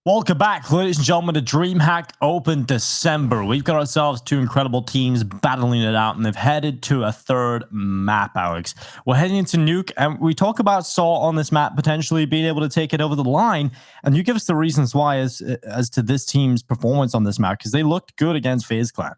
Welcome back, ladies and gentlemen, to DreamHack Open December. We've got ourselves two incredible teams battling it out, and they've headed to a third map, Alex. We're heading into Nuke, and we talk about sAw on this map potentially being able to take it over the line, and you give us the reasons why as to this team's performance on this map, because they looked good against FaZe Clan.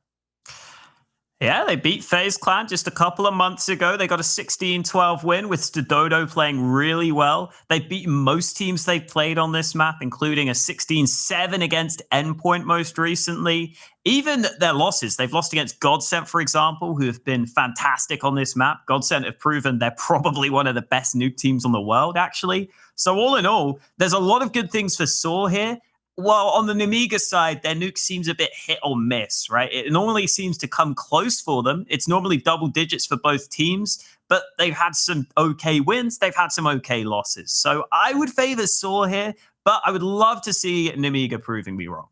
Yeah, they beat FaZe Clan just a couple of months ago. They got a 16-12 win with sAw playing really well. They've beaten most teams they've played on this map, including a 16-7 against Endpoint most recently. Even their losses, they've lost against Godsent, for example, who have been fantastic on this map. Godsent have proven they're probably one of the best nuke teams on the world, actually. So all in all, there's a lot of good things for sAw here. Well, on the Nemiga side, their nuke seems a bit hit or miss, right? It normally seems to come close for them. It's normally double digits for both teams, but they've had some okay wins. They've had some okay losses. So I would favor sAw here, but I would love to see Nemiga proving me wrong.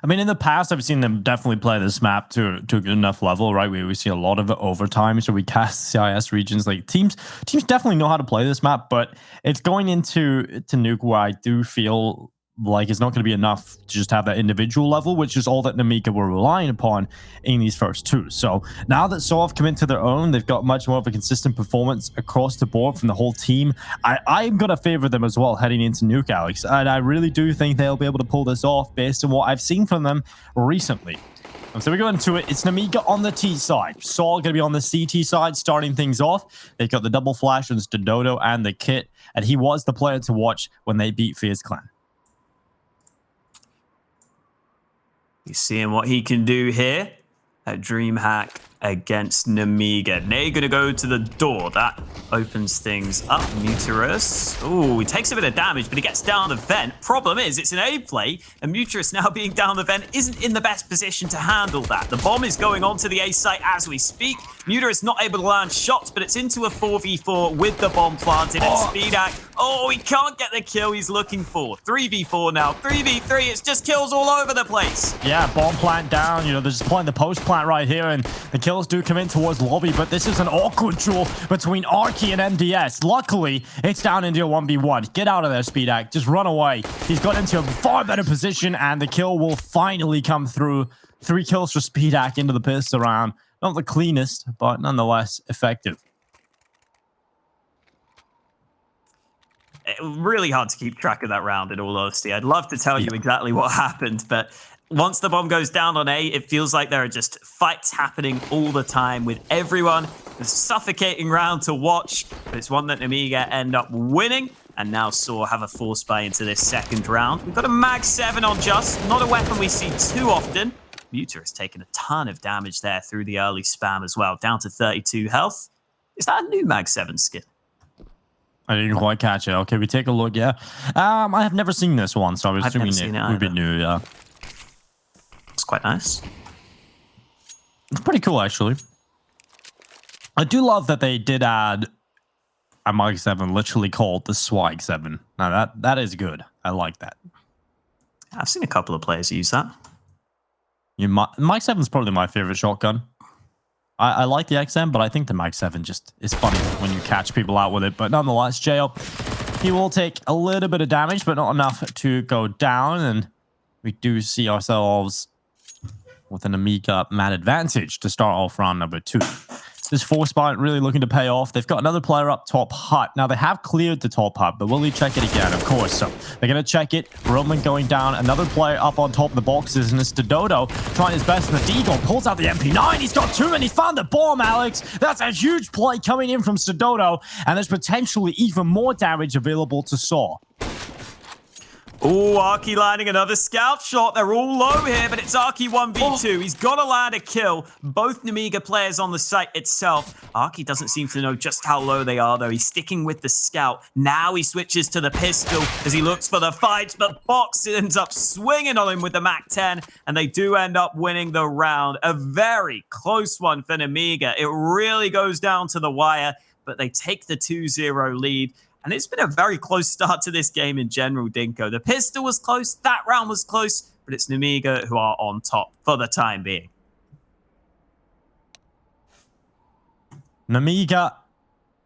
I mean, in the past, I've seen them definitely play this map to a good enough level, right? We see a lot of it overtime, so we cast CIS regions. Like teams definitely know how to play this map, but it's going into Nuke where I do feel like it's not going to be enough to just have that individual level, which is all that Nemiga were relying upon in these first two. So now that sAw have come into their own, they've got much more of a consistent performance across the board from the whole team. I'm going to favor them as well heading into Nuke, Alex, and I really do think they'll be able to pull this off based on what I've seen from them recently. So we go into it. It's Nemiga on the T side. sAw going to be on the CT side, starting things off. They've got the double flash on sAw and the kit, and he was the player to watch when they beat FaZe Clan. He's seeing what he can do here at DreamHack against Nemiga. They're going to go to the door. That opens things up. Muterus. Oh, he takes a bit of damage, but he gets down the vent. Problem is, it's an A play, and Muterus now being down the vent isn't in the best position to handle that. The bomb is going on to the A site as we speak. Muterus not able to land shots, but it's into a 4v4 with the bomb planted, and sPeedak. Oh, he can't get the kill he's looking for. 3v4 now. 3v3. It's just kills all over the place. Yeah, bomb plant down. You know, they're just playing the post plant right here, and the kills do come in towards lobby, but this is an awkward duel between Arky and MDS. Luckily, it's down into a 1v1. Get out of there, sPeedak. Just run away. He's got into a far better position, and the kill will finally come through. 3 kills for sPeedak into the pistol round. Not the cleanest, but nonetheless effective. Really hard to keep track of that round, in all honesty. I'd love to tell you exactly what happened, but once the bomb goes down on A, it feels like there are just fights happening all the time with everyone. It's a suffocating round to watch, but it's one that Nemiga end up winning, and now sAw have a force buy into this second round. We've got a Mag 7 on Just, not a weapon we see too often. Muter has taken a ton of damage there through the early spam as well, down to 32 health. Is that a new Mag 7 skin? I didn't quite catch it. Okay, we take a look. Yeah, I have never seen this one, so I was assuming it would be new. Yeah, it's quite nice. It's pretty cool, actually. I do love that they did add a Mag 7, literally called the Swag 7. Now that is good. I like that. I've seen a couple of players use that. Mag 7 is probably my favorite shotgun. I like the XM, but I think the Mag 7 just is funny when you catch people out with it. But nonetheless, JL, he will take a little bit of damage, but not enough to go down. And we do see ourselves with an Nemiga mad advantage to start off round number 2. This force buy really looking to pay off. They've got another player up top hut. Now, they have cleared the top hut, but will they check it again? Of course. So they're going to check it. Roman going down. Another player up on top of the boxes, and it's sAw trying his best. And the Deagle pulls out the MP9. He's got 2, and he's found the bomb, Alex. That's a huge play coming in from sAw, and there's potentially even more damage available to sAw. Oh, Arky landing another scout shot. They're all low here, but it's Arky 1v2. He's got to land a kill. Both Nemiga players on the site itself. Arky doesn't seem to know just how low they are, though. He's sticking with the scout. Now he switches to the pistol as he looks for the fight, but Box ends up swinging on him with the Mac 10, and they do end up winning the round. A very close one for Nemiga. It really goes down to the wire, but they take the 2-0 lead. And it's been a very close start to this game in general, Dinko. The pistol was close, that round was close, but it's Nemiga who are on top for the time being. Nemiga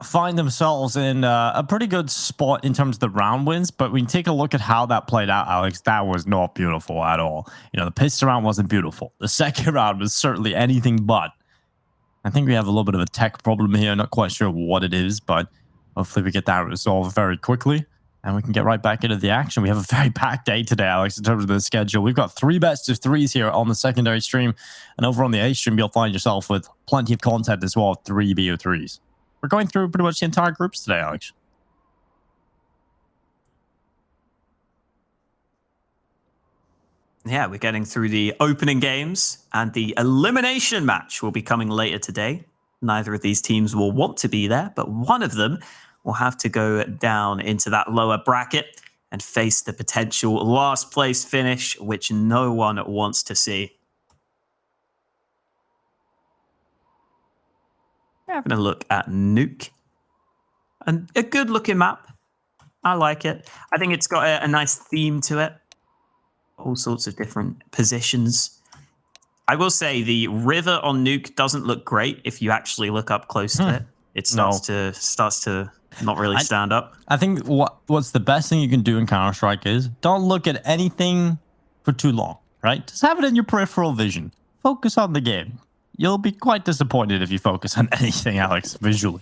find themselves in a pretty good spot in terms of the round wins. But when you take a look at how that played out, Alex, that was not beautiful at all. You know, the pistol round wasn't beautiful. The second round was certainly anything but. I think we have a little bit of a tech problem here. Not quite sure what it is, but hopefully we get that resolved very quickly. And we can get right back into the action. We have a very packed day today, Alex, in terms of the schedule. We've got 3 best of 3s here on the secondary stream. And over on the A stream, you'll find yourself with plenty of content as well, 3 BO3s. We're going through pretty much the entire groups today, Alex. Yeah, we're getting through the opening games, and the elimination match will be coming later today. Neither of these teams will want to be there, but one of them will have to go down into that lower bracket and face the potential last place finish, which no one wants to see. We're having a look at Nuke. And a good looking map. I like it. I think it's got a nice theme to it. All sorts of different positions. I will say the river on Nuke doesn't look great if you actually look up close to it. It starts to not really stand up. I think what's the best thing you can do in Counter-Strike is don't look at anything for too long, right? Just have it in your peripheral vision. Focus on the game. You'll be quite disappointed if you focus on anything, Alex, visually.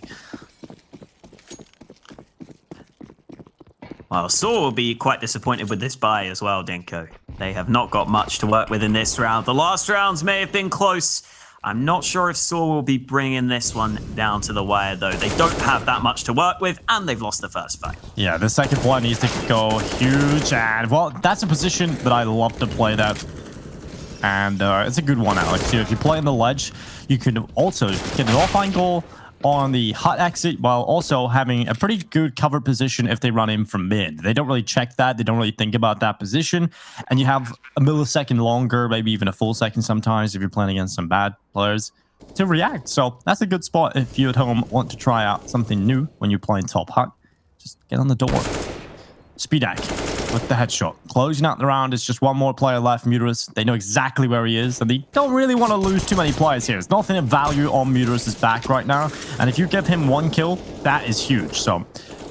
Well, sAw will be quite disappointed with this buy as well, Dinko. They have not got much to work with in this round. The last rounds may have been close. I'm not sure if sAw will be bringing this one down to the wire, though. They don't have that much to work with, and they've lost the first fight. Yeah, the second point needs to go huge, and, well, that's a position that I love to play that. And it's a good one, Alex. You know, if you play on the ledge, you can also get an offline goal on the hut exit while also having a pretty good cover position if they run in from mid. They don't really check that. They don't really think about that position. And you have a millisecond longer, maybe even a full second sometimes if you're playing against some bad players to react. So that's a good spot if you at home want to try out something new when you're playing top hut. Just get on the door. sPAC with the headshot. Closing out the round. It's just one more player left, Muterus. They know exactly where he is, and they don't really want to lose too many players here. There's nothing of value on Muterus' back right now, and if you give him 1 kill, that is huge. So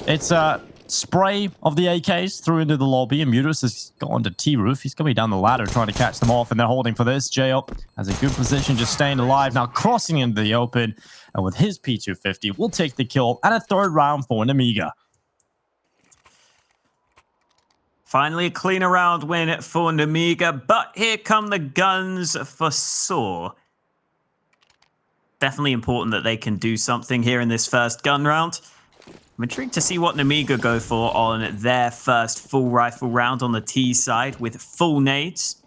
it's a spray of the AKs through into the lobby, and Muterus has gone to T-roof. He's going to be down the ladder trying to catch them off, and they're holding for this. J-Up has a good position, just staying alive. Now crossing into the open, and with his P250, we'll take the kill, and a 3rd round for Nemiga. Finally, a cleaner round win for Nemiga, but here come the guns for sAw. Definitely important that they can do something here in this first gun round. I'm intrigued to see what Nemiga go for on their first full rifle round on the T side with full nades.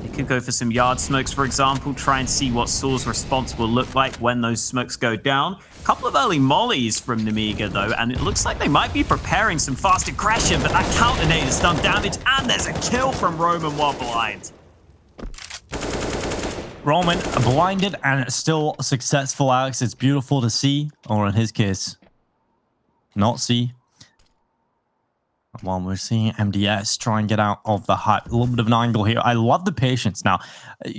They could go for some yard smokes, for example, try and see what sAw's response will look like when those smokes go down. A couple of early mollies from Nemiga, though, and it looks like they might be preparing some fast aggression, but that counter nade has done damage, and there's a kill from Roman while blind. Roman blinded and still successful, Alex. It's beautiful to see, or in his case, not see. While we're seeing MDS try and get out of the hut. A little bit of an angle here. I love the patience. Now,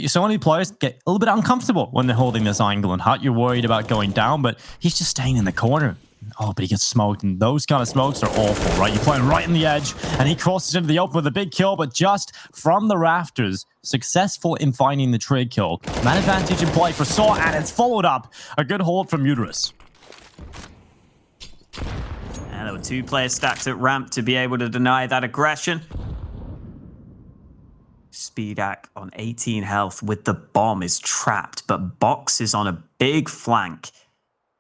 so many players get a little bit uncomfortable when they're holding this angle and hut. You're worried about going down, but he's just staying in the corner. Oh, but he gets smoked, and those kind of smokes are awful, right? You're playing right in the edge, and he crosses into the open with a big kill, but just from the rafters, successful in finding the trade kill. Man advantage in play for sAw, and it's followed up. A good hold from Muterus. And there were 2 players stacked at ramp to be able to deny that aggression. sPAC on 18 health with the bomb is trapped, but Box is on a big flank.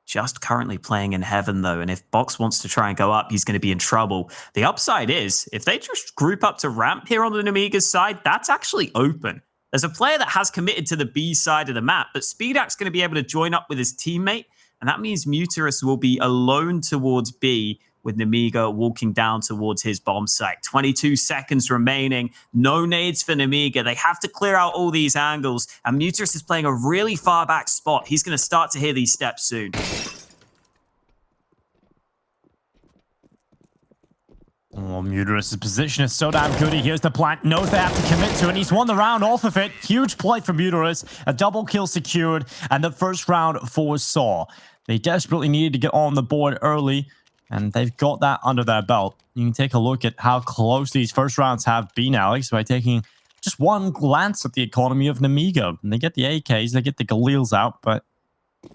Just currently playing in heaven, though, and if Box wants to try and go up, he's going to be in trouble. The upside is, if they just group up to ramp here on the Nemiga's side, that's actually open. There's a player that has committed to the B side of the map, but sPAC's going to be able to join up with his teammate, and that means Muterus will be alone towards B, with Nemiga walking down towards his bomb site. 22 seconds remaining. No nades for Nemiga. They have to clear out all these angles, and Muterus is playing a really far back spot. He's going to start to hear these steps soon. Oh, Muterus' position is so damn good. He hears the plant, knows they have to commit to it, and he's won the round off of it. Huge play from Muterus. A double kill secured, and the first round for sAw. They desperately needed to get on the board early, and they've got that under their belt. You can take a look at how close these first rounds have been, Alex, by taking just one glance at the economy of Nemiga. And they get the AKs, they get the Galils out, but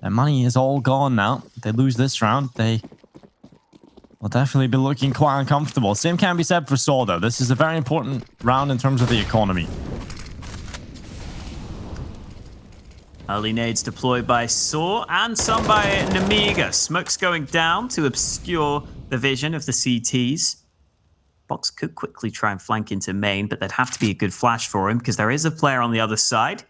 their money is all gone now. If they lose this round, they will definitely be looking quite uncomfortable. Same can be said for sAw, though. This is a very important round in terms of the economy. Early nades deployed by sAw and some by Nemiga. Smoke's going down to obscure the vision of the CTs. Box could quickly try and flank into main, but there'd have to be a good flash for him because there is a player on the other side.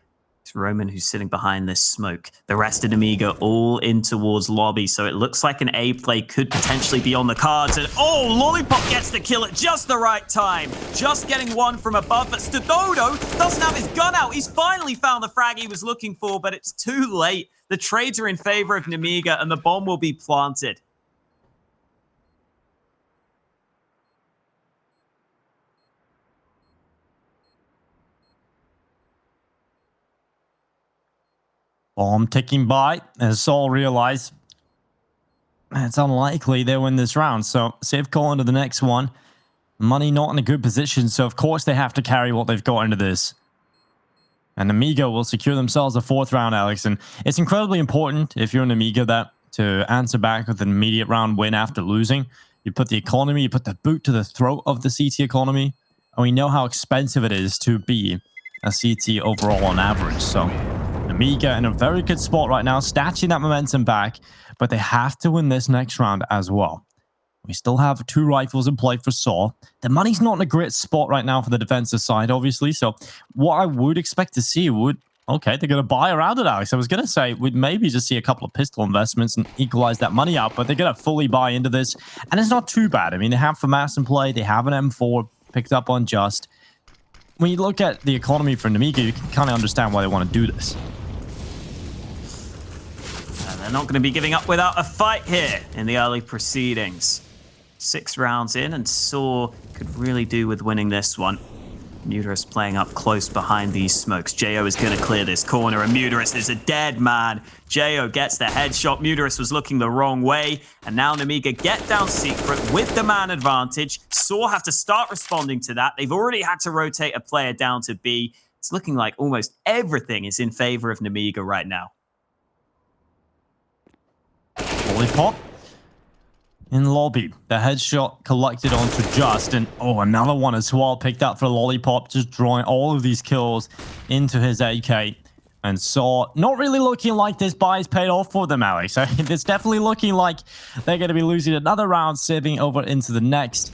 It's Roman who's sitting behind this smoke. The rest of Nemiga all in towards lobby, so it looks like an A play could potentially be on the cards. And oh, Lollipop gets the kill at just the right time. Just getting one from above, but Stododo doesn't have his gun out. He's finally found the frag he was looking for, but it's too late. The trades are in favor of Nemiga, and the bomb will be planted. Bomb ticking by, as sAw realize it's unlikely they win this round. So safe call into the next one. Money not in a good position, so of course they have to carry what they've got into this. And Nemiga will secure themselves a 4th round, Alex. And it's incredibly important if you're an Nemiga that to answer back with an immediate round win after losing. You put the economy, you put the boot to the throat of the CT economy. And we know how expensive it is to be a CT overall on average. So Nemiga in a very good spot right now, snatching that momentum back, but they have to win this next round as well. We still have 2 rifles in play for sAw. The money's not in a great spot right now for the defensive side, obviously. So what I would expect to see would, okay, they're going to buy around it, Alex. I was going to say we'd maybe just see a couple of pistol investments and equalize that money out, but they're going to fully buy into this. And it's not too bad. I mean, they have FAMAS in play. They have an M4 picked up on Just. When you look at the economy for Nemiga, you can kind of understand why they want to do this. And they're not going to be giving up without a fight here in the early proceedings. 6 rounds in, and sAw could really do with winning this one. Muterus playing up close behind these smokes. Jo is going to clear this corner, and Muterus is a dead man. Jo gets the headshot. Muterus was looking the wrong way, and now Nemiga get down secret with the man advantage. sAw have to start responding to that. They've already had to rotate a player down to B. It's looking like almost everything is in favor of Nemiga right now. Lollipop in lobby. The headshot collected onto Just, and oh, another one as well picked up for Lollipop, just drawing all of these kills into his AK. And sAw not really looking like this buy is paid off for them, Alex. It's definitely looking like they're going to be losing another round, saving over into the next.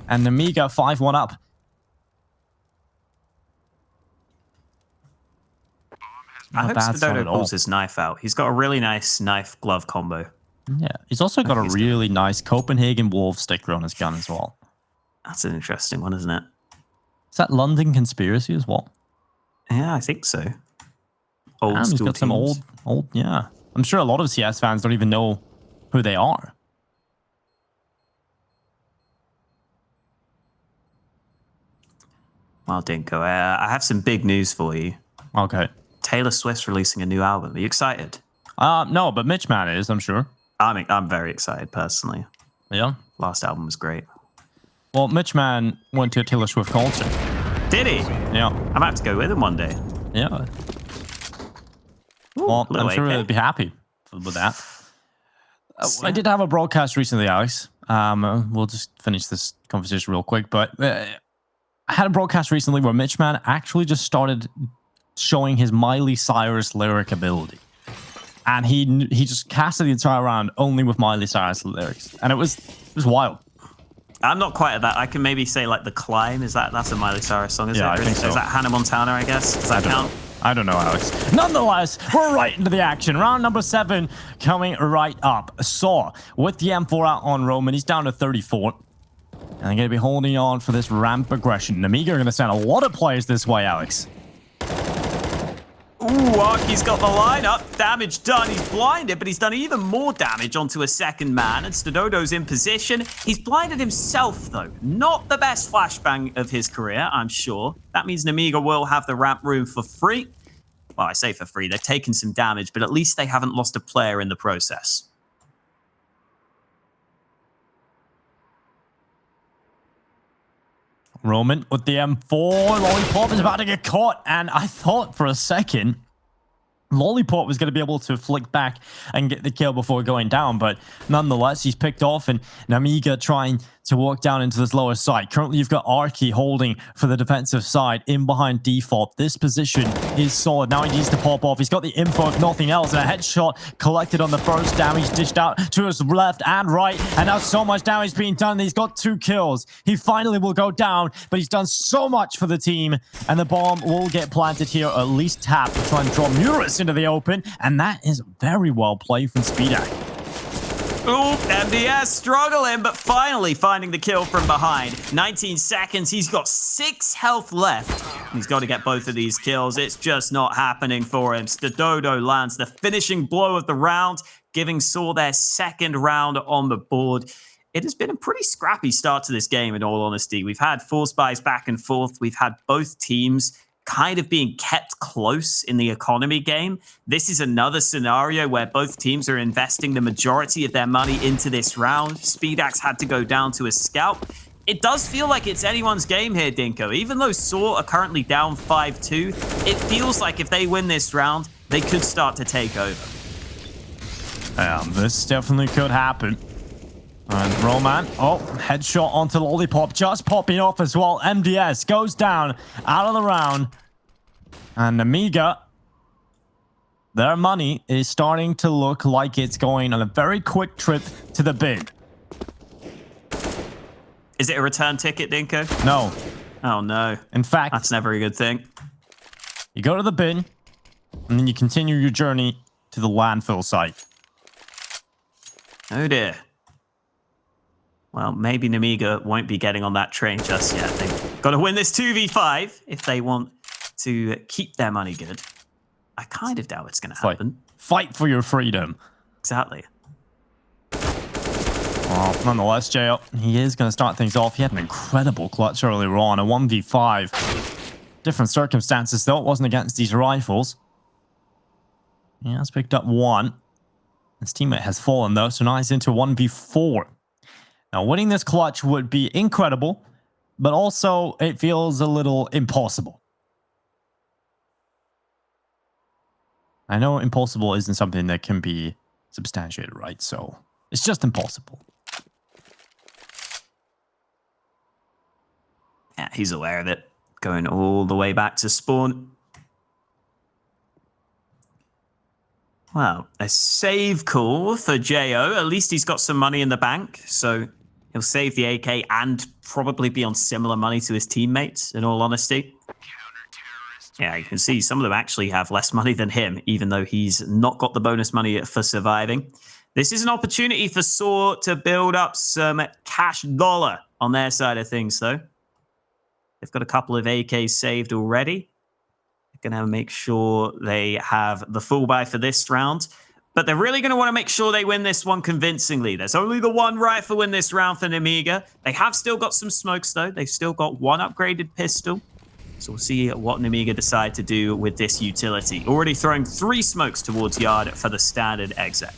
And Nemiga 5-1 up. I hope Stododo pulls his knife out. He's got a really nice knife-glove combo. Yeah, he's also got a really nice Copenhagen Wolf sticker on his gun as well. That's an interesting one, isn't it? Is that London Conspiracy as well? Yeah, I think so. Old school. He's got some old, yeah. I'm sure a lot of CS fans don't even know who they are. Well, Dinko, I have some big news for you. Okay. Taylor Swift's releasing a new album. Are you excited? No, but Mitch Man is, I'm sure. I'm very excited, personally. Yeah? Last album was great. Well, Mitch Man went to a Taylor Swift concert. Did he? Yeah. I'm about to go with him one day. Yeah. Ooh, well, I'm sure they'd be happy with that. I did have a broadcast recently, Alex. We'll just finish this conversation real quick, but I had a broadcast recently where Mitch Man actually just started showing his Miley Cyrus lyric ability. And he just casted the entire round only with Miley Cyrus lyrics. And it was wild. I'm not quite at that. I can maybe say like The Climb. That's a Miley Cyrus song, is it? I think so. Is that Hannah Montana, I guess? Does that count? I don't know, Alex. Nonetheless, we're right into the action. Round number 7 coming right up. sAw with the M4 out on Roman. He's down to 34. And they're going to be holding on for this ramp aggression. Nemiga are going to send a lot of players this way, Alex. Ooh, Arky's got the lineup. Damage done. He's blinded, but he's done even more damage onto a second man. And Stododo's in position. He's blinded himself, though. Not the best flashbang of his career, I'm sure. That means Nemiga will have the ramp room for free. Well, I say for free. They've taken some damage, but at least they haven't lost a player in the process. Roman with the M4. Lollipop is about to get caught. And I thought for a second Lollipop was going to be able to flick back and get the kill before going down, but nonetheless, he's picked off, and Nemiga trying to walk down into this lower side. Currently, you've got Arky holding for the defensive side in behind default. This position is solid. Now he needs to pop off. He's got the info, if nothing else, and a headshot collected on the first. Damage dished out to his left and right, and now so much damage being done. He's got 2 kills. He finally will go down, but he's done so much for the team, and the bomb will get planted here, or at least tapped, to try and draw Muris into the open, and that is very well played from sPAC. Ooh, MDS struggling, but finally finding the kill from behind. 19 seconds, he's got 6 health left. He's got to get both of these kills. It's just not happening for him. sDoDoDo lands the finishing blow of the round, giving sAw their 2nd round on the board. It has been a pretty scrappy start to this game, in all honesty. We've had force buys back and forth. We've had both teams kind of being kept close in the economy game. This is another scenario where both teams are investing the majority of their money into this round. sPAC's had to go down to a scout. It does feel like it's anyone's game here, Dinko. Even though sAw are currently down 5-2, it feels like if they win this round, they could start to take over. This definitely could happen. And Roman, headshot onto Lollipop, just popping off as well. MDS goes down, out of the round. And Nemiga, their money is starting to look like it's going on a very quick trip to the bin. Is it a return ticket, Dinko? No. Oh, no. In fact, that's never a good thing. You go to the bin, and then you continue your journey to the landfill site. Oh, dear. Well, maybe Nemiga won't be getting on that train just yet. They've got to win this 2v5 if they want to keep their money good. I kind of doubt it's going to happen. Fight for your freedom. Exactly. Well, nonetheless, JO, he is going to start things off. He had an incredible clutch earlier on, a 1v5. Different circumstances, though. It wasn't against these rifles. He has picked up 1. His teammate has fallen, though, so now he's into 1v4. Now, winning this clutch would be incredible, but also it feels a little impossible. I know impossible isn't something that can be substantiated, right? So it's just impossible. Yeah, he's aware of it. Going all the way back to spawn. Well, a save call for JO. At least he's got some money in the bank, so he'll save the AK and probably be on similar money to his teammates, in all honesty. Yeah, you can see some of them actually have less money than him, even though he's not got the bonus money for surviving. This is an opportunity for sAw to build up some cash dollar on their side of things, though. They've got a couple of AKs saved already. They're going to make sure they have the full buy for this round. But they're really going to want to make sure they win this one convincingly. There's only the 1 rifle in this round for Nemiga. They have still got some smokes, though. They've still got 1 upgraded pistol. So we'll see what Nemiga decide to do with this utility. Already throwing 3 smokes towards Yard for the standard exec.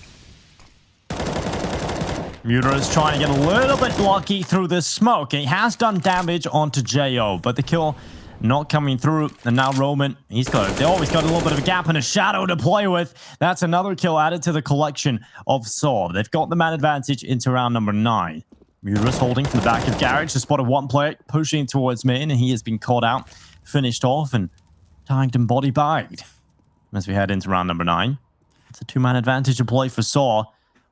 Muter is trying to get a little bit lucky through this smoke. He has done damage onto JO, but the kill not coming through. And now Roman, they always got a little bit of a gap and a shadow to play with. That's another kill added to the collection of sAw. They've got the man advantage into round number 9. Muter is holding from the back of Garage. Just spotted 1 player pushing towards main, and he has been caught out, finished off, and tagged and body bagged. As we head into round number 9, it's a 2-man advantage to play for sAw.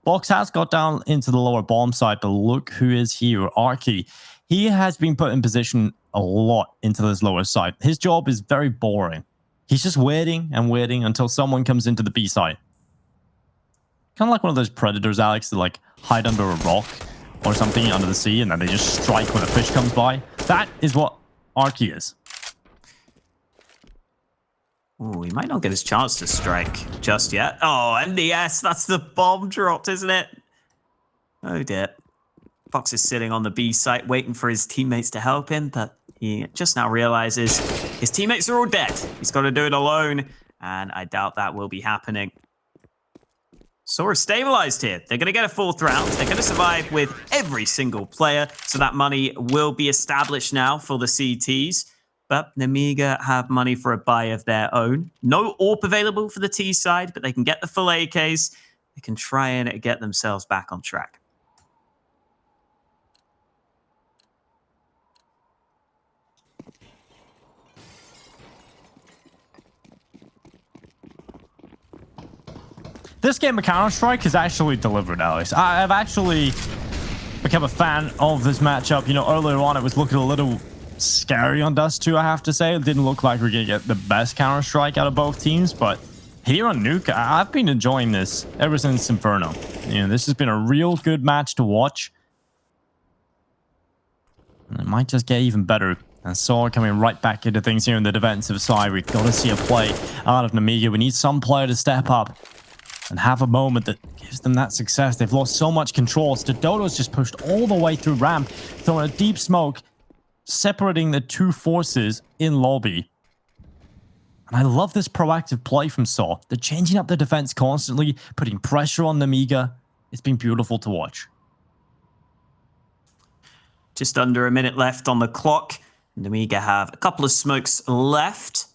Box has got down into the lower bomb side, but look who is here, Arky. He has been put in position a lot into this lower side. His job is very boring. He's just waiting and waiting until someone comes into the B side. Kind of like one of those predators, Alex, that like hide under a rock or something under the sea, and then they just strike when a fish comes by. That is what Arky is. Ooh, he might not get his chance to strike just yet. Oh, MDS, that's the bomb dropped, isn't it? Oh dear. Fox is sitting on the B site waiting for his teammates to help him, but he just now realizes his teammates are all dead. He's got to do it alone, and I doubt that will be happening. sAw is stabilized here. They're going to get a 4th round. They're going to survive with every single player. So that money will be established now for the CTs. But Nemiga have money for a buy of their own. No AWP available for the T side, but they can get the full AKs. They can try and get themselves back on track. This game of Counter-Strike has actually delivered, Alex. I've actually become a fan of this matchup. You know, earlier on, it was looking a little scary on Dust 2, I have to say. It didn't look like we're going to get the best Counter-Strike out of both teams, but here on Nuke, I've been enjoying this ever since Inferno. You know, this has been a real good match to watch. And it might just get even better. And sAw coming right back into things here in the defensive side. We've got to see a play out of Nemiga. We need some player to step up and have a moment that gives them that success. They've lost so much control. sA's just pushed all the way through ramp, throwing a deep smoke, separating the two forces in lobby. And I love this proactive play from sAw. They're changing up their defense constantly, putting pressure on Nemiga. It's been beautiful to watch. Just under a minute left on the clock. Nemiga have a couple of smokes left.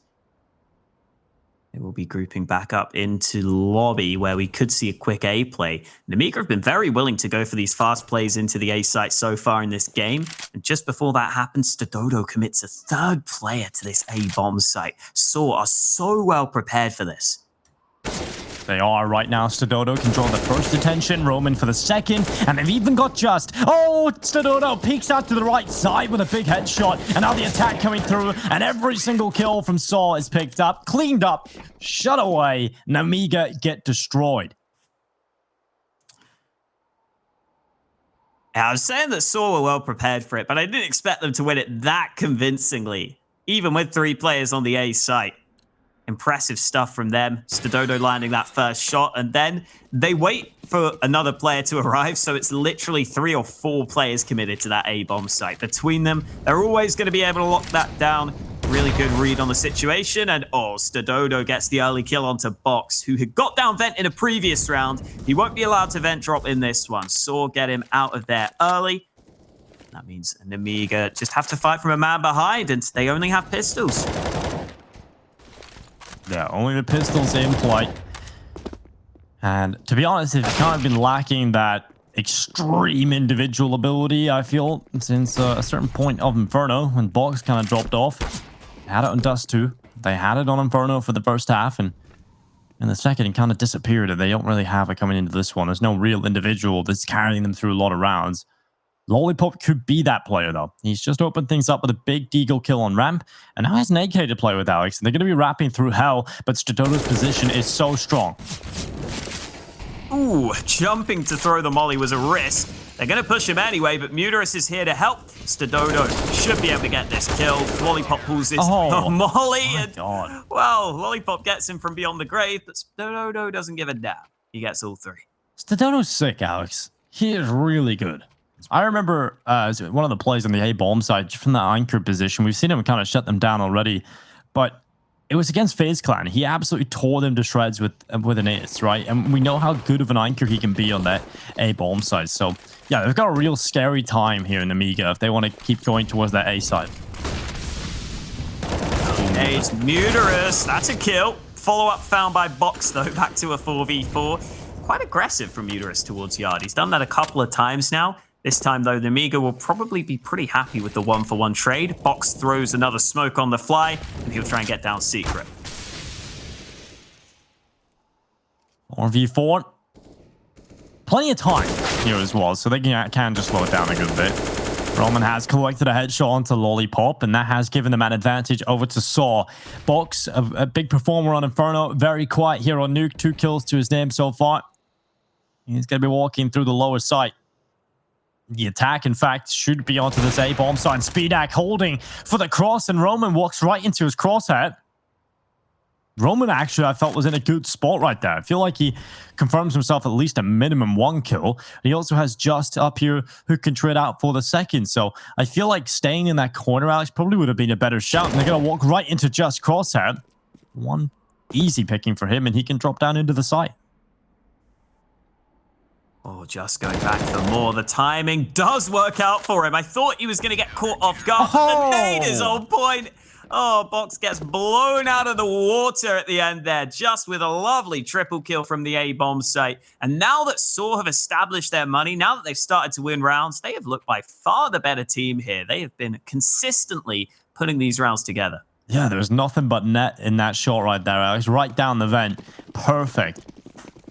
They will be grouping back up into lobby where we could see a quick A play. Nemiga have been very willing to go for these fast plays into the A site so far in this game. And just before that happens, sAw commits a 3rd player to this A bomb site. sAw are so well prepared for this. They are right now. sAw control the first attention, Roman for the second, and they've even got Just. Oh, sAw peeks out to the right side with a big headshot, and now the attack coming through, and every single kill from sAw is picked up, cleaned up, shut away. Nemiga get destroyed. I was saying that sAw were well prepared for it, but I didn't expect them to win it that convincingly, even with 3 players on the A site. Impressive stuff from them. sAw landing that first shot, and then they wait for another player to arrive, so it's literally 3 or 4 players committed to that A-bomb site. Between them, they're always going to be able to lock that down. Really good read on the situation, and sAw gets the early kill onto Box, who had got down vent in a previous round. He won't be allowed to vent drop in this one. sAw get him out of there early. That means Nemiga just have to fight from a man behind, and they only have pistols. Yeah, only the pistols in play. And to be honest, they've kind of been lacking that extreme individual ability, I feel, since a certain point of Inferno, when Box kind of dropped off. They had it on Dust 2. They had it on Inferno for the first half, and in the second, it kind of disappeared, and they don't really have it coming into this one. There's no real individual that's carrying them through a lot of rounds. Lollipop could be that player, though. He's just opened things up with a big deagle kill on ramp, and now has an AK to play with, Alex. And they're going to be wrapping through hell, but sA's position is so strong. Ooh, jumping to throw the molly was a risk. They're going to push him anyway, but Muterus is here to help. sAw should be able to get this kill. Lollipop pulls his molly. And, well, Lollipop gets him from beyond the grave, but sAw doesn't give a damn. He gets all 3. sA's sick, Alex. He is really good. I remember one of the plays on the A-bomb side from that anchor position. We've seen him kind of shut them down already, but it was against FaZe Clan. He absolutely tore them to shreds with an ace, right? And we know how good of an anchor he can be on that A-bomb side. So, yeah, they've got a real scary time here in Nemiga if they want to keep going towards that A side. Hey, it's Muterus. That's a kill. Follow-up found by Box, though. Back to a 4v4. Quite aggressive from Muterus towards Yard. He's done that a couple of times now. This time, though, Nemiga will probably be pretty happy with the 1-for-1 trade. Box throws another smoke on the fly, and he'll try and get down Secret. 4v4. Plenty of time here as well, so they can just slow it down a good bit. Roman has collected a headshot onto Lollipop, and that has given them an advantage over to sAw. Box, a big performer on Inferno, very quiet here on Nuke. 2 kills to his name so far. He's going to be walking through the lower site. The attack, in fact, should be onto this A-bomb side. Speedak holding for the cross, and Roman walks right into his crosshair. Roman, actually, I felt was in a good spot right there. I feel like he confirms himself at least a minimum 1 kill. He also has Just up here who can trade out for the second. So I feel like staying in that corner, Alex, probably would have been a better shout. And they're going to walk right into Just crosshair. 1 easy picking for him, and he can drop down into the site. Oh, just going back for more. The timing does work out for him. I thought he was going to get caught off guard, but the nade is on point. Oh, Box gets blown out of the water at the end there, just with a lovely triple kill from the A-bomb site. And now that sAw have established their money, now that they've started to win rounds, they have looked by far the better team here. They have been consistently putting these rounds together. Yeah, there was nothing but net in that shot right there, Alex. Right down the vent. Perfect.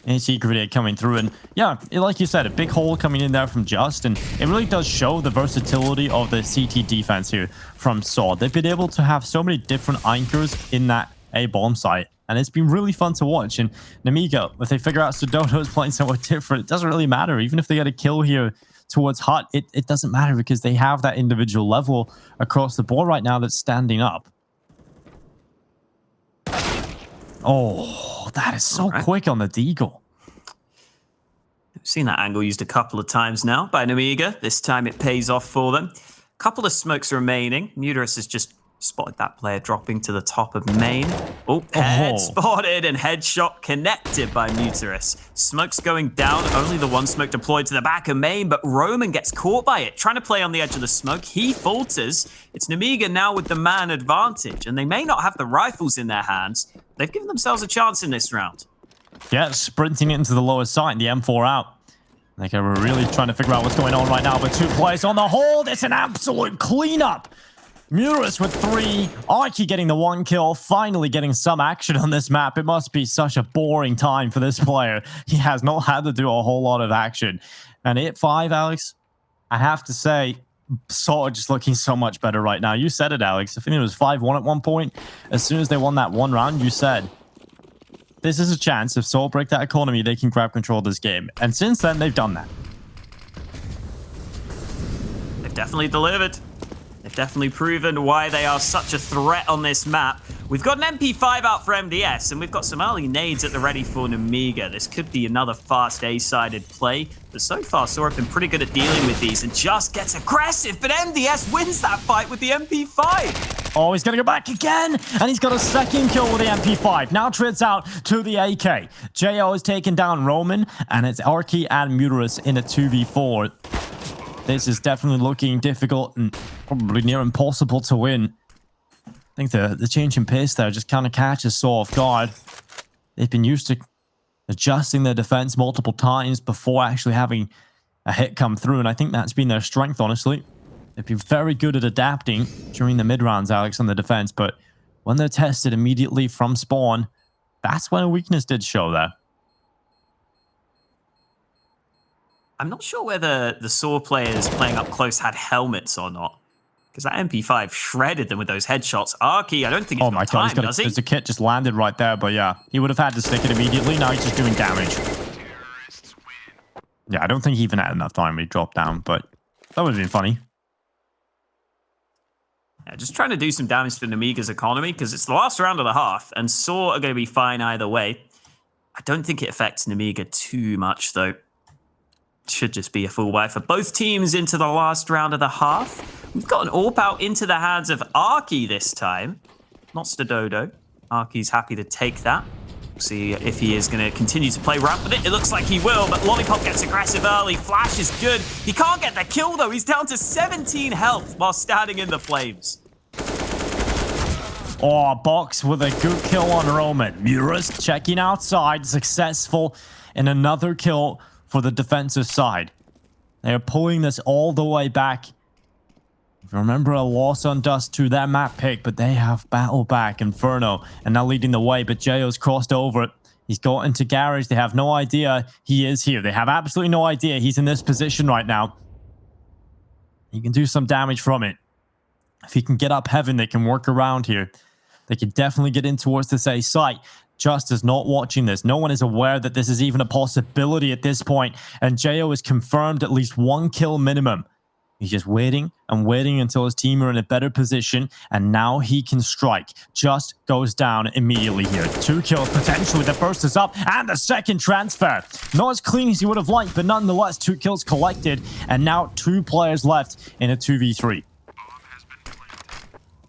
AC grenade coming through, and yeah, like you said, a big hole coming in there from Just, and it really does show the versatility of the CT defense here from sAw. They've been able to have so many different anchors in that A-bomb site, and it's been really fun to watch. And Nemiga, if they figure out sAw is playing somewhat different, it doesn't really matter. Even if they get a kill here towards Hut, it doesn't matter because they have that individual level across the board right now that's standing up. Oh, that is so quick on the deagle. We've seen that angle used a couple of times now by Nemiga. This time it pays off for them. Couple of smokes remaining. Muterus has just spotted that player dropping to the top of main. Oh, head spotted and headshot connected by Muterus. Smoke's going down. Only the one smoke deployed to the back of main, but Roman gets caught by it. Trying to play on the edge of the smoke. He falters. It's Nemiga now with the man advantage, and they may not have the rifles in their hands. They've given themselves a chance in this round. Yeah, sprinting into the lower side, the M4 out. Like, we're really trying to figure out what's going on right now, but 2 players on the hold. It's an absolute cleanup. Muterus with 3. Arky getting the 1 kill, finally getting some action on this map. It must be such a boring time for this player. He has not had to do a whole lot of action. And at 5, Alex, I have to say, sAw just looking so much better right now. You said it, Alex. I think it was 5-1 at one point. As soon as they won that 1 round, you said, this is a chance. If sAw break that economy, they can grab control of this game. And since then, they've done that. They've definitely delivered. They've definitely proven why they are such a threat on this map. We've got an MP5 out for MDS, and we've got some early nades at the ready for Nemiga. This could be another fast A-sided play, but so far sAw have been pretty good at dealing with these and just gets aggressive, but MDS wins that fight with the MP5. Oh, he's going to go back again, and he's got a second kill with the MP5. Now trids out to the AK. JO has taken down Roman, and it's Arky and Muterus in a 2v4. This is definitely looking difficult and probably near impossible to win. I think the change in pace there just kind of catches sAw off guard. They've been used to adjusting their defense multiple times before actually having a hit come through, and I think that's been their strength, honestly. They've been very good at adapting during the mid-rounds, Alex, on the defense, but when they're tested immediately from spawn, that's when a weakness did show there. I'm not sure whether the sAw players playing up close had helmets or not, because that MP5 shredded them with those headshots. Arky, I don't think he's got time, does he? The kit just landed right there, but yeah, he would have had to stick it immediately. Now he's just doing damage. Yeah, I don't think he even had enough time when he dropped down, but that would have been funny. Yeah, just trying to do some damage to Nemiga's economy, because it's the last round of the half, and sAw are going to be fine either way. I don't think it affects Nemiga too much, though. Should just be a full buy for both teams into the last round of the half. We've got an AWP out into the hands of Arky this time, not sAw. Arky's happy to take that. We'll see if he is going to continue to play ramp with it. It looks like he will, but Lollipop gets aggressive early. Flash is good. He can't get the kill, though. He's down to 17 health while standing in the flames. Oh, Box with a good kill on Roman. Muterus checking outside, successful in another kill for the defensive side. They are pulling this all the way back. Remember a loss on Dust to their map pick, but they have battled back. Inferno and now leading the way, but Jayo's crossed over it. He's got into garage. They have no idea he is here. They have absolutely no idea he's in this position right now. He can do some damage from it. If he can get up heaven, they can work around here. They can definitely get in towards this A site. Just is not watching this. No one is aware that this is even a possibility at this point. And Jo has confirmed at least 1 kill minimum. He's just waiting and waiting until his team are in a better position. And now he can strike. Just goes down immediately here. 2 kills potentially. The first is up. And the second transfer. Not as clean as he would have liked, but nonetheless, 2 kills collected. And now 2 players left in a 2v3.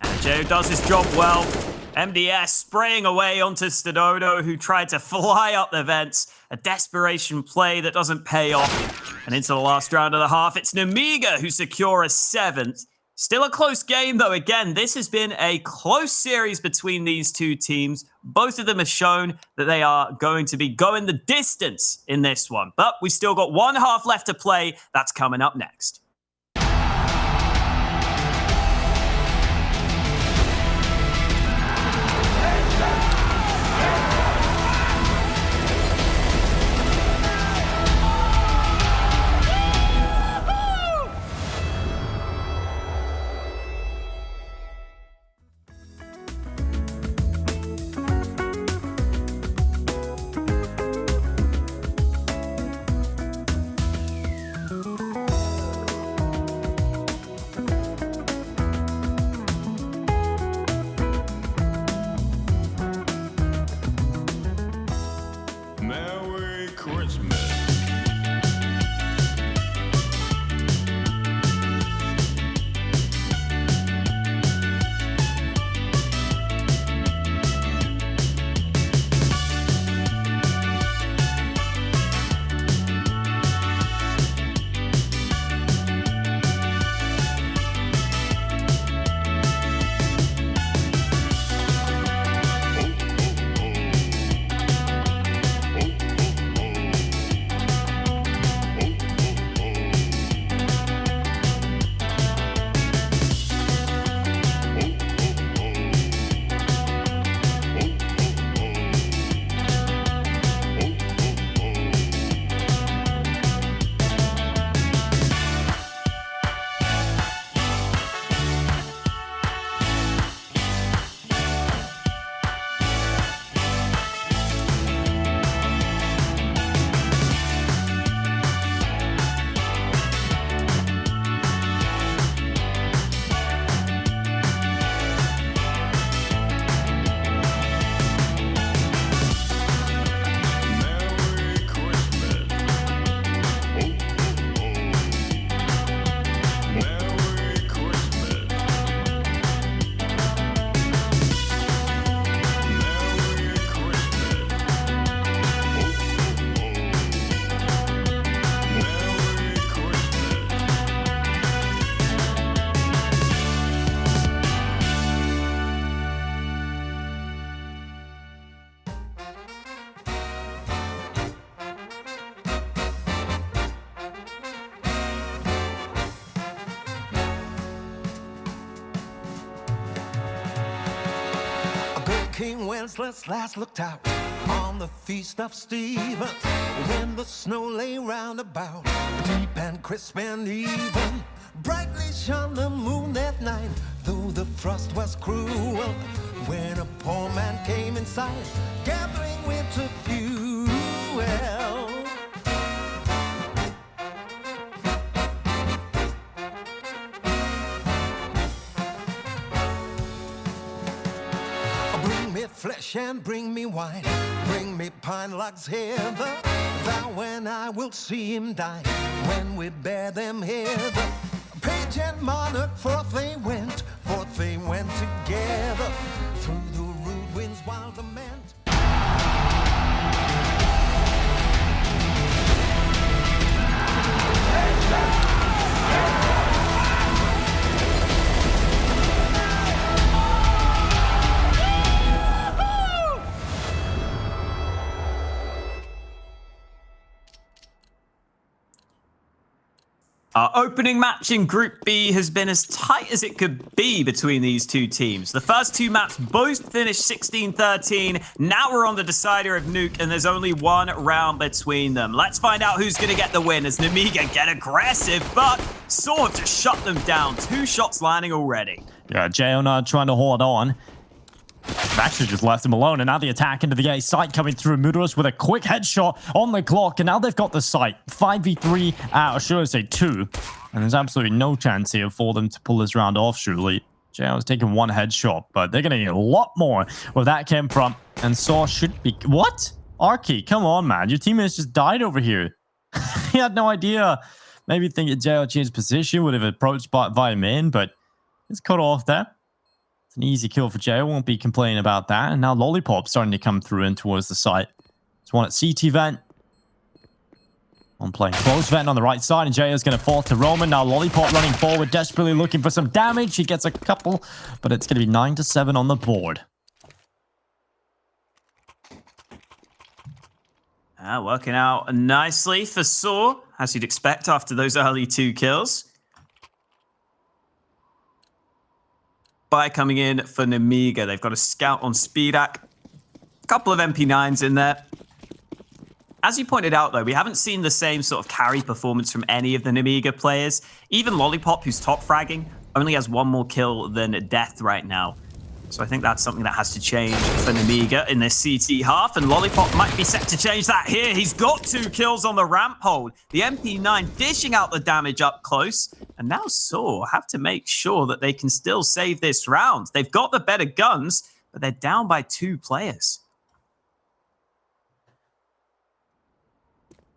And Jo does his job well. MDS spraying away onto Stododo, who tried to fly up the vents. A desperation play that doesn't pay off. And into the last round of the half, it's Nemiga who secure a 7th. Still a close game, though. Again, this has been a close series between these two teams. Both of them have shown that they are going to be going the distance in this one. But we still got one half left to play. That's coming up next. Merry Christmas. King Wenceslas last looked out on the feast of Stephen, when the snow lay round about, deep and crisp and even. Brightly shone the moon that night, though the frost was cruel, when a poor man came in sight, gathering winter fuel. Bring me flesh and bring me wine, bring me pine logs hither, thou and I will see him die, when we bear them hither. Page and monarch, forth they went together, through the rude winds wild lament. Our opening match in Group B has been as tight as it could be between these two teams. The first two maps both finished 16-13. Now we're on the decider of Nuke, and there's only one round between them. Let's find out who's going to get the win as Nemiga get aggressive, but sAw have just shut them down. 2 shots landing already. Yeah, Jaona trying to hold on. Actually just left him alone, and now the attack into the A site coming through. Mudos with a quick headshot on the clock, and now they've got the site. 5v3, or should I say 2. And there's absolutely no chance here for them to pull this round off, surely. Jao's taking 1 headshot, but they're going to need a lot more where that came from. And sAw should be... What? Arky, come on, man. Your teammates just died over here. He had no idea. Maybe thinking Jao changed position, would have approached via main, but it's cut off there. It's an easy kill for Jay. I won't be complaining about that. And now Lollipop starting to come through in towards the site. There's one at CT vent. One playing close vent on the right side, and Jay is going to fall to Roman. Now Lollipop running forward, desperately looking for some damage. He gets a couple, but it's going to be 9-7 on the board. Working out nicely for sAw, as you'd expect after those early 2 kills. By coming in for Nemiga. They've got a scout on sPAC. A couple of MP9s in there. As you pointed out, though, we haven't seen the same sort of carry performance from any of the Nemiga players. Even Lollipop, who's top fragging, only has 1 more kill than Death right now. So I think that's something that has to change for Nemiga in this CT half, and Lollipop might be set to change that here. He's got 2 kills on the ramp hold. The MP9 dishing out the damage up close, and now sAw have to make sure that they can still save this round. They've got the better guns, but they're down by 2 players.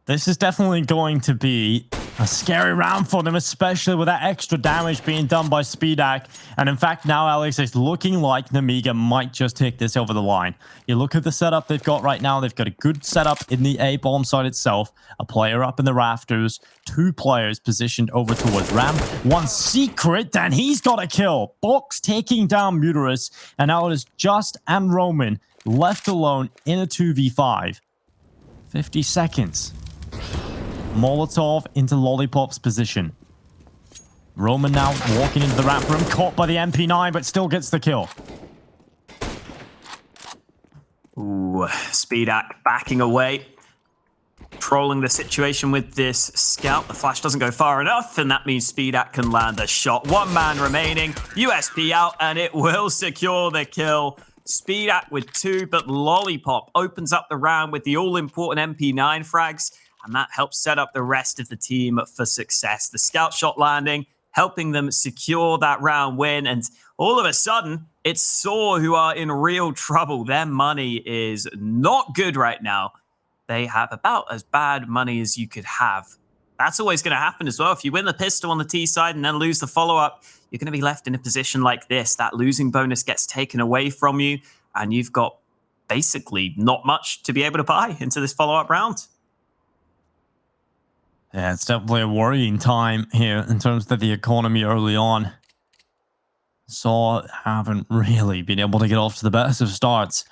This is definitely going to be a scary round for them, especially with that extra damage being done by sPAC. And in fact, now, Alex, it's looking like Nemiga might just take this over the line. You look at the setup they've got right now. They've got a good setup in the A-bomb side itself. A player up in the rafters. 2 players positioned over towards ramp. 1 secret, and he's got a kill. Box taking down Muterus. And now it is Just and Roman left alone in a 2v5. 50 seconds. Molotov into Lollipop's position. Roman now walking into the ramp room, caught by the MP9, but still gets the kill. Ooh, sPAC backing away. Trolling the situation with this scout. The flash doesn't go far enough, and that means sPAC can land a shot. 1 man remaining. USP out, and it will secure the kill. sPAC with 2, but Lollipop opens up the round with the all-important MP9 frags. And that helps set up the rest of the team for success. The scout shot landing, helping them secure that round win. And all of a sudden, it's sAw who are in real trouble. Their money is not good right now. They have about as bad money as you could have. That's always going to happen as well. If you win the pistol on the T side and then lose the follow-up, you're going to be left in a position like this. That losing bonus gets taken away from you, and you've got basically not much to be able to buy into this follow-up round. Yeah, it's definitely a worrying time here in terms of the economy early on. sAw haven't really been able to get off to the best of starts.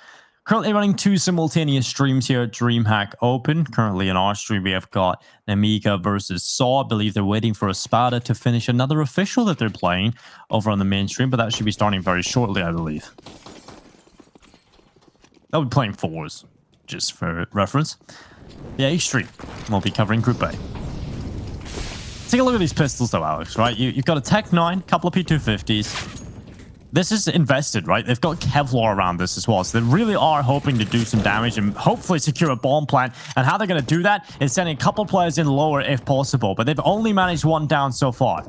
Currently running 2 simultaneous streams here at DreamHack open. Currently in our stream, we have got Nemiga versus sAw. I believe they're waiting for a Spada to finish another official that they're playing over on the main stream, but that should be starting very shortly, I believe. They'll be playing 4s, just for reference. The A stream will be covering Group A. Take a look at these pistols though, Alex, right? You've got a Tech 9, couple of P250s. This is invested, right? They've got Kevlar around this as well. So they really are hoping to do some damage and hopefully secure a bomb plant. And how they're going to do that is sending a couple players in lower if possible. But they've only managed 1 down so far.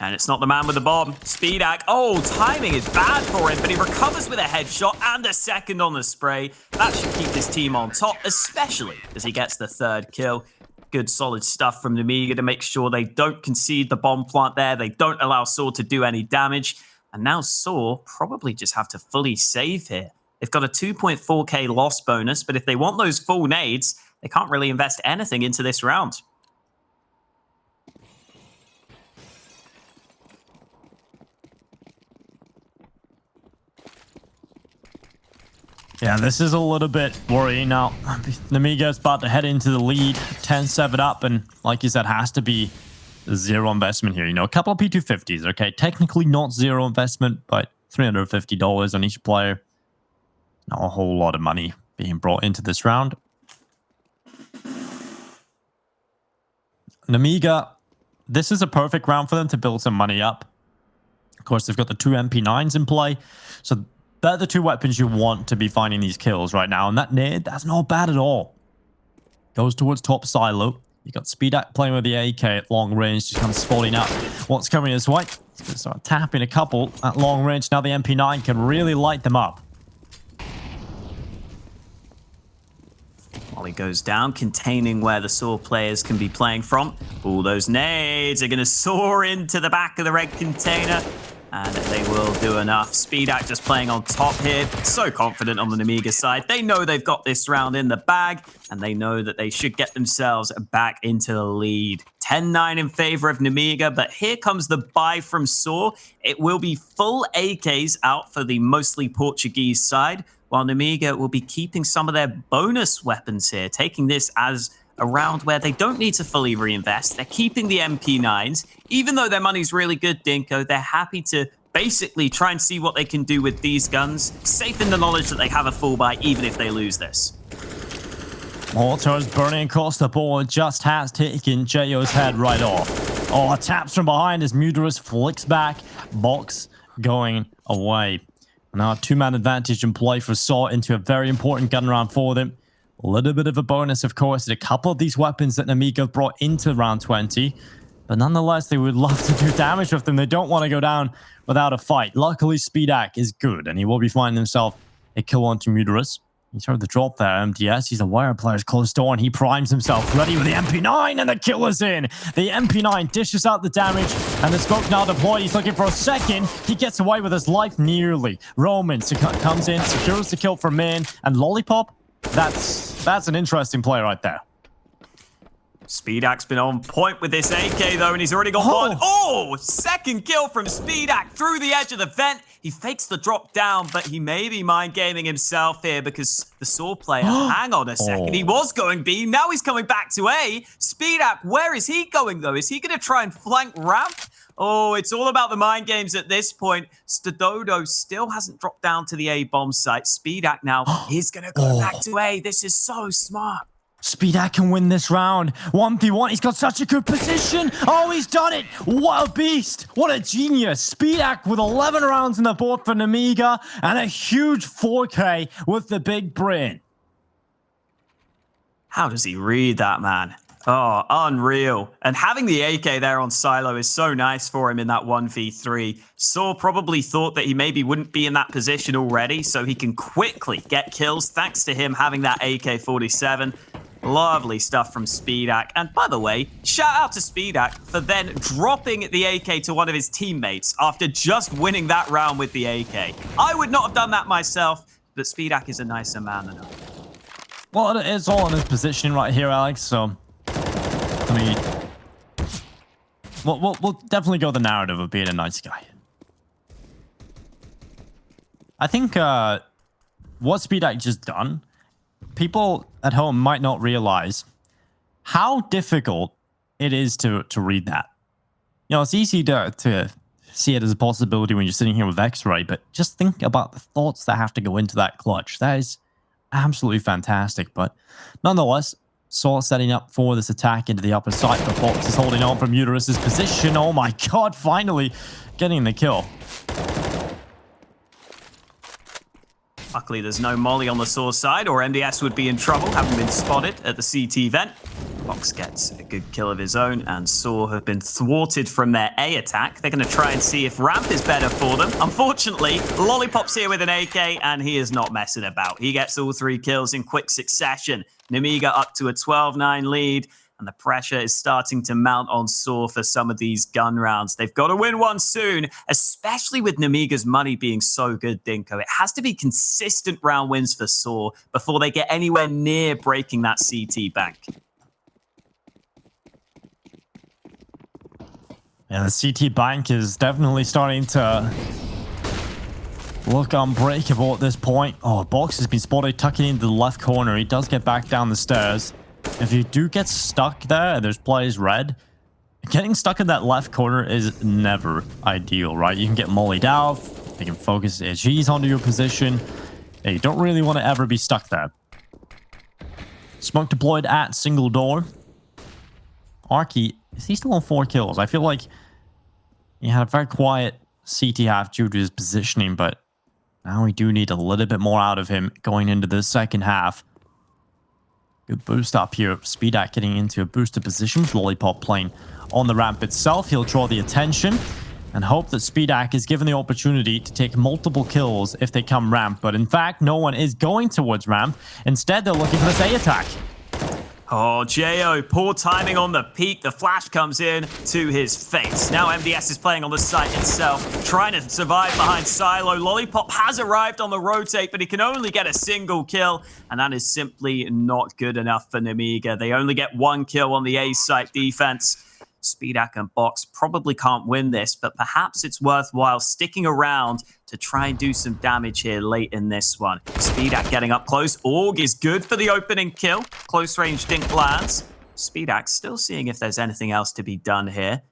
And it's not the man with the bomb. sPAC. Oh, timing is bad for him, but he recovers with a headshot and a second on the spray. That should keep his team on top, especially as he gets the 3rd kill. Good solid stuff from Nemiga to make sure they don't concede the bomb plant there. They don't allow sAw to do any damage. And now sAw probably just have to fully save here. They've got a 2.4k loss bonus, but if they want those full nades, they can't really invest anything into this round. Yeah, this is a little bit worrying now. Nemiga's about to head into the lead, 10-7 up, and like you said, has to be 0 investment here. You know, a couple of P250s, okay? Technically not 0 investment, but $350 on each player. Not a whole lot of money being brought into this round. Nemiga, this is a perfect round for them to build some money up. Of course, they've got the 2 MP9s in play, so they're the 2 weapons you want to be finding these kills right now. And that nade, that's not bad at all. Goes towards top silo. You got sPAC playing with the AK at long range, just kind of spotting up what's coming his way. He's going to start tapping a couple at long range. Now the MP9 can really light them up. Molly goes down, containing where the sAw players can be playing from. All those nades are going to soar into the back of the red container. And they will do enough. sPAC just playing on top here. So confident on the Nemiga side. They know they've got this round in the bag, and they know that they should get themselves back into the lead. 10-9 in favor of Nemiga, but here comes the buy from sAw. It will be full AKs out for the mostly Portuguese side, while Nemiga will be keeping some of their bonus weapons here, taking this as a round where they don't need to fully reinvest. They're keeping the MP9s. Even though their money's really good, Dinko, they're happy to basically try and see what they can do with these guns, safe in the knowledge that they have a full buy, even if they lose this. Mortars burning across the board, just has taken JO's head right off. Oh, taps from behind as Muderus flicks back. Box going away. Now a two-man advantage in play for sAw into a very important gun round for them. A little bit of a bonus, of course, a couple of these weapons that Nemiga brought into round 20. But nonetheless, they would love to do damage with them. They don't want to go down without a fight. Luckily, sPAC is good, and he will be finding himself a kill onto Muderus. He's heard the drop there, MDS. He's aware players close door, and he primes himself, ready with the MP9, and the kill is in. The MP9 dishes out the damage, and the smoke now deployed. He's looking for a second. He gets away with his life nearly. Roman comes in, secures the kill for Min, and Lollipop. That's an interesting play right there. sPAC's been on point with this AK though, and he's already got one. Oh, second kill from sPAC through the edge of the vent. He fakes the drop down, but he may be mind gaming himself here because the sAw player, hang on a second, he was going B, now he's coming back to A. sPAC, where is he going though? Is he going to try and flank ramp? Oh, it's all about the mind games at this point. Stododo still hasn't dropped down to the A bomb site. sPAC now is going to go back to A. This is so smart. sPAC can win this round. 1v1. He's got such a good position. Oh, he's done it. What a beast. What a genius. sPAC with 11 rounds on the board for Nemiga and a huge 4K with the big brain. How does he read that, man? Oh, unreal. And having the AK there on Silo is so nice for him in that 1v3. sAw probably thought that he maybe wouldn't be in that position already, so he can quickly get kills thanks to him having that AK-47. Lovely stuff from sPAC. And by the way, shout out to sPAC for then dropping the AK to one of his teammates after just winning that round with the AK. I would not have done that myself, but sPAC is a nicer man than I. Well, it's all in his positioning right here, Alex, so I mean, we'll definitely go the narrative of being a nice guy. I think what sPAC just done, people at home might not realize how difficult it is to read that. You know, it's easy to see it as a possibility when you're sitting here with X-Ray, but just think about the thoughts that have to go into that clutch. That is absolutely fantastic, but nonetheless, sAw setting up for this attack into the upper side, but Box is holding on from Muderus' position. Oh my god, finally getting the kill. Luckily, there's no molly on the sAw side, or MDS would be in trouble, having been spotted at the CT vent. Box gets a good kill of his own, and sAw have been thwarted from their A attack. They're going to try and see if ramp is better for them. Unfortunately, Lollipop's here with an AK, and he is not messing about. He gets all 3 kills in quick succession. Nemiga up to a 12-9 lead, and the pressure is starting to mount on sAw for some of these gun rounds. They've got to win one soon, especially with Nemiga's money being so good, Dinko. It has to be consistent round wins for sAw before they get anywhere near breaking that CT bank. Yeah, the CT bank is definitely starting to look unbreakable at this point. Oh, Box has been spotted tucking into the left corner. He does get back down the stairs. If you do get stuck there and there's players red, getting stuck in that left corner is never ideal, right? You can get mollied out. You can focus AGs onto your position. Yeah, you don't really want to ever be stuck there. Smoke deployed at single door. Arky, is he still on 4 kills? I feel like he had a very quiet CT half due to his positioning, but now we do need a little bit more out of him going into the second half. Good boost up here. sPAC getting into a boosted position with Lollipop playing on the ramp itself. He'll draw the attention and hope that sPAC is given the opportunity to take multiple kills if they come ramp. But in fact, no one is going towards ramp. Instead, they're looking for this A attack. Oh, Jo, poor timing on the peak. The flash comes in to his face. Now MDS is playing on the site itself, trying to survive behind Silo. Lollipop has arrived on the rotate, but he can only get a single kill, and that is simply not good enough for Nemiga. They only get one kill on the A site defense. sPAC and Box probably can't win this, but perhaps it's worthwhile sticking around to try and do some damage here late in this one. sPAC getting up close. Org is good for the opening kill. Close range dink lands. sPAC still seeing if there's anything else to be done here.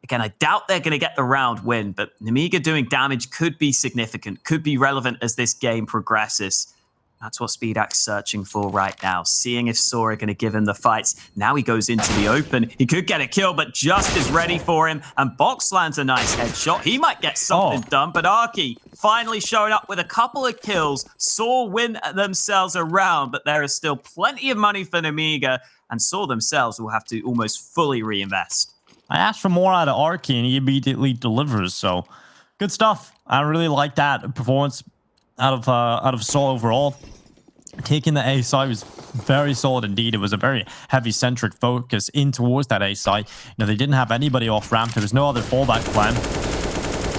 Again, I doubt they're going to get the round win, but Nemiga doing damage could be significant, could be relevant as this game progresses. That's what sPAC's searching for right now, seeing if sAw are going to give him the fights. Now he goes into the open. He could get a kill, but Just is ready for him, and Box lands a nice headshot. He might get something done, but Arky finally showing up with a couple of kills. sAw win themselves a round, but there is still plenty of money for Nemiga, and sAw themselves will have to almost fully reinvest. I asked for more out of Arky, and he immediately delivers, so good stuff. I really like that performance out of sAw overall. Taking the A side was very solid indeed. It was a very heavy centric focus in towards that A side. You know, they didn't have anybody off ramp. There was no other fallback plan.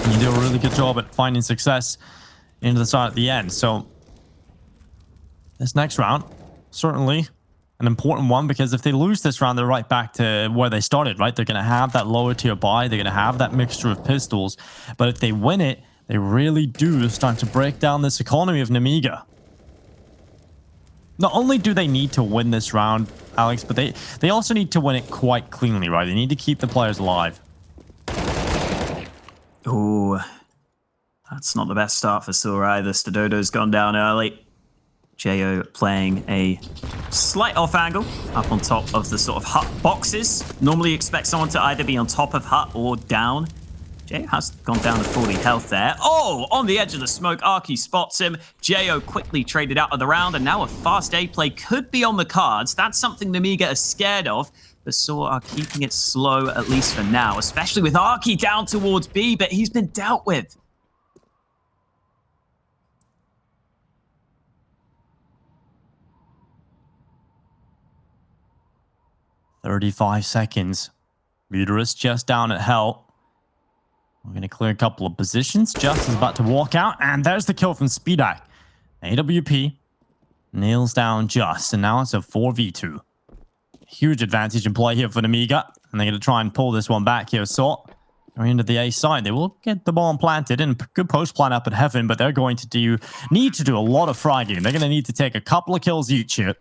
And you did a really good job at finding success into the side at the end. So this next round, certainly an important one, because if they lose this round, they're right back to where they started, right? They're going to have that lower tier buy. They're going to have that mixture of pistols. But if they win it, they really do start to break down this economy of Nemiga. Not only do they need to win this round, Alex, but they also need to win it quite cleanly, right? They need to keep the players alive. Ooh, that's not the best start for sAw either. Stododo's gone down early. Jo playing a slight off angle up on top of the sort of hut boxes. Normally you expect someone to either be on top of hut or down. Jo has gone down to 40 health there. Oh, on the edge of the smoke, Arky spots him. Jo quickly traded out of the round, and now a fast A play could be on the cards. That's something Nemiga is scared of, but sAw are keeping it slow, at least for now, especially with Arky down towards B, but he's been dealt with. "35 seconds. Muterus just down at hell. We're going to clear a couple of positions. Just is about to walk out, and there's the kill from sPAC. AWP nails down Just, and now it's a 4v2. Huge advantage in play here for Nemiga, and they're going to try and pull this one back here. sAw going into the A side. They will get the bomb planted, and good post plan up at Heaven, but they're going to need to do a lot of fragging. They're going to need to take a couple of kills each here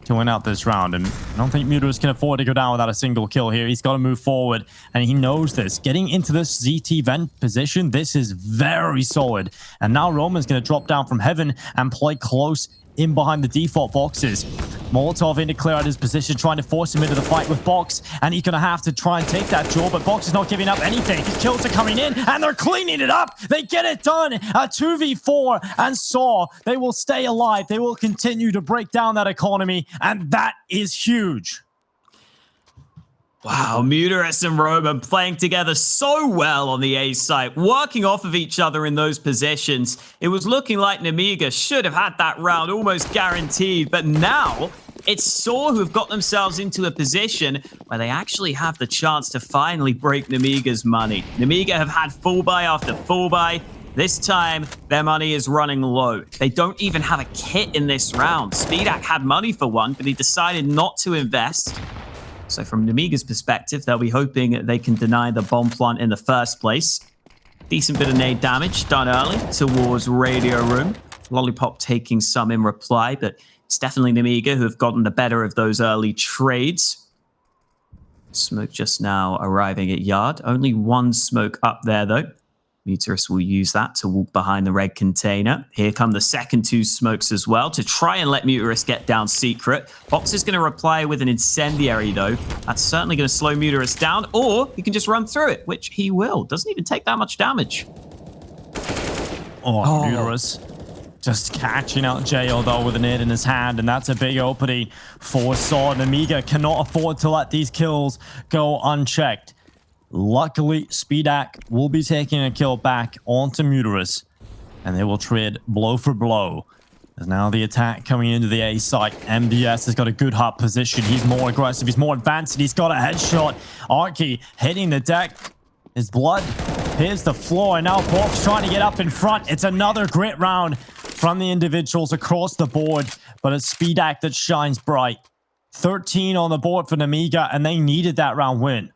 to win out this round, and I don't think Muterus can afford to go down without a single kill here. He's got to move forward, and he knows this. Getting into this ZT vent position, this is very solid. And now Roman's going to drop down from Heaven and play close in behind the default boxes. Molotov in to clear out his position, trying to force him into the fight with Box, and he's going to have to try and take that jaw, but Box is not giving up anything. Kills are coming in, and they're cleaning it up. They get it done. A 2v4, and sAw, they will stay alive. They will continue to break down that economy, and that is huge. Wow, Muterus and Roman playing together so well on the A site, working off of each other in those positions. It was looking like Nemiga should have had that round almost guaranteed, but now it's sAw who have got themselves into a position where they actually have the chance to finally break Nemiga's money. Nemiga have had full buy after full buy. This time, their money is running low. They don't even have a kit in this round. sPAC had money for one, but he decided not to invest. So from Nemiga's perspective, they'll be hoping that they can deny the bomb plant in the first place. Decent bit of nade damage done early towards Radio Room. Lollipop taking some in reply, but it's definitely Nemiga who have gotten the better of those early trades. Smoke just now arriving at Yard. Only one smoke up there, though. Muterus will use that to walk behind the red container. Here come the second two smokes as well to try and let Muterus get down secret. Box is going to reply with an incendiary, though. That's certainly going to slow Muterus down, or he can just run through it, which he will. Doesn't even take that much damage. Muterus just catching out Jo, though, with a nade in his hand, and that's a big opening for sAw. Nemiga cannot afford to let these kills go unchecked. Luckily, sPAC will be taking a kill back onto Muterus, and they will trade blow for blow. There's now the attack coming into the A site. MDS has got a good hot position. He's more aggressive. He's more advanced. And he's got a headshot. Arky hitting the deck. His blood hits the floor. And now Box trying to get up in front. It's another great round from the individuals across the board. But a speed act that shines bright. 13 on the board for Nemiga. And they needed that round win.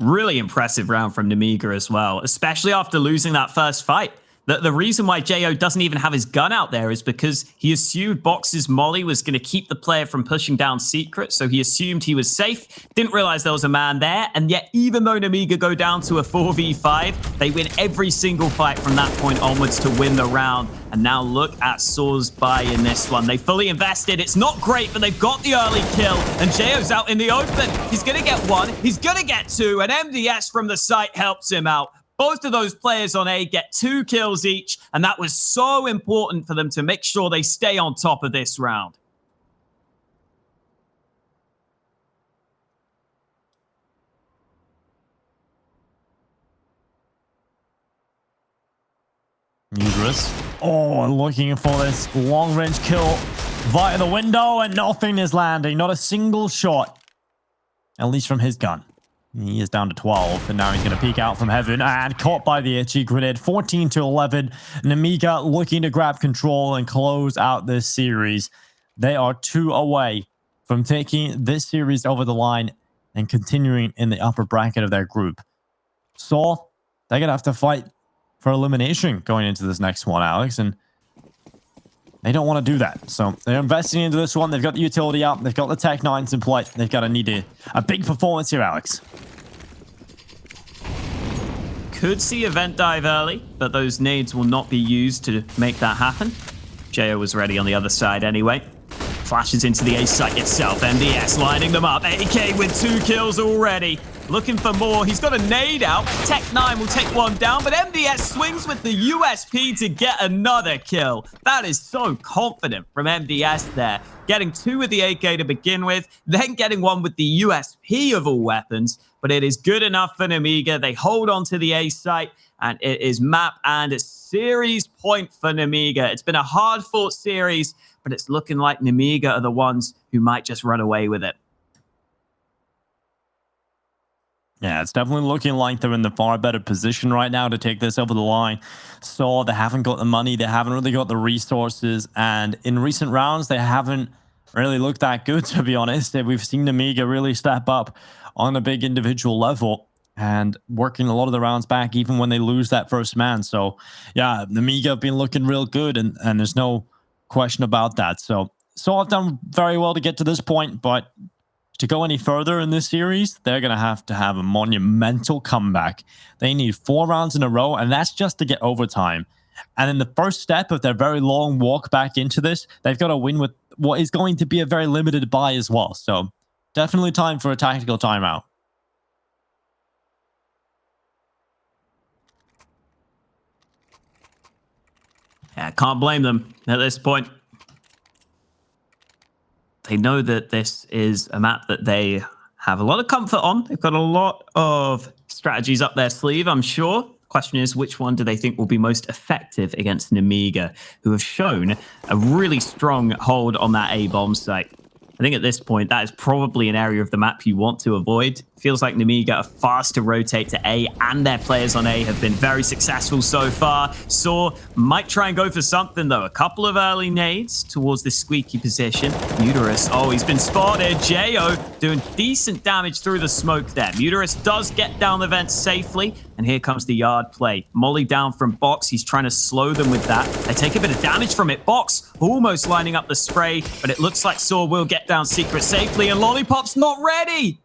Really impressive round from Nemiga as well, especially after losing that first fight. The reason why Jo doesn't even have his gun out there is because he assumed Box's molly was going to keep the player from pushing down secret, so he assumed he was safe, didn't realize there was a man there, and yet even though Nemiga go down to a 4v5, they win every single fight from that point onwards to win the round. And now look at saw's buy in this one. They fully invested. It's not great, but they've got the early kill. And Jo's out in the open. He's going to get one. He's going to get two. And MDS from the site helps him out. Both of those players on A get 2 kills each. And that was so important for them to make sure they stay on top of this round. Nuke. Oh, looking for this long-range kill via the window, and nothing is landing. Not a single shot. At least from his gun. He is down to 12, and now he's going to peek out from heaven, and caught by the itchy grenade. 14 to 11. Nemiga looking to grab control and close out this series. They are 2 away from taking this series over the line and continuing in the upper bracket of their group. sAw, they're going to have to fight for elimination going into this next one, Alex, and they don't want to do that. So they're investing into this one. They've got the utility up. They've got the Tech 9s in play. They've got to need a big performance here, Alex. Could see event dive early, but those nades will not be used to make that happen. Jo was ready on the other side anyway. Flashes into the A site itself. MDS lining them up. AK with 2 kills already. Looking for more. He's got a nade out. Tech 9 will take one down, but MDS swings with the USP to get another kill. That is so confident from MDS there. Getting 2 with the AK to begin with, then getting 1 with the USP of all weapons. But it is good enough for Nemiga. They hold on to the A site, and it is map and a series point for Nemiga. It's been a hard-fought series, but it's looking like Nemiga are the ones who might just run away with it. Yeah, it's definitely looking like they're in the far better position right now to take this over the line. So they haven't got the money, they haven't really got the resources, and in recent rounds, they haven't really looked that good, to be honest. We've seen Nemiga really step up on a big individual level and working a lot of the rounds back, even when they lose that first man. So, yeah, Nemiga have been looking real good, and there's no question about that. So sAw have done very well to get to this point, but to go any further in this series, they're going to have a monumental comeback. They need 4 rounds in a row, and that's just to get overtime. And in the first step of their very long walk back into this, they've got to win with what is going to be a very limited buy as well. So definitely time for a tactical timeout. Yeah, can't blame them at this point. They know that this is a map that they have a lot of comfort on. They've got a lot of strategies up their sleeve, I'm sure. Question is, which one do they think will be most effective against Nemiga, who have shown a really strong hold on that A bomb site? I think at this point, that is probably an area of the map you want to avoid. Feels like Nemiga are fast to rotate to A, and their players on A have been very successful so far. sAw might try and go for something, though. A couple of early nades towards this squeaky position. Muterus, oh, he's been spotted. Jo doing decent damage through the smoke there. Muterus does get down the vent safely, and here comes the yard play. Molly down from Box. He's trying to slow them with that. They take a bit of damage from it. Box almost lining up the spray, but it looks like sAw will get down secret safely, and Lollipop's not ready.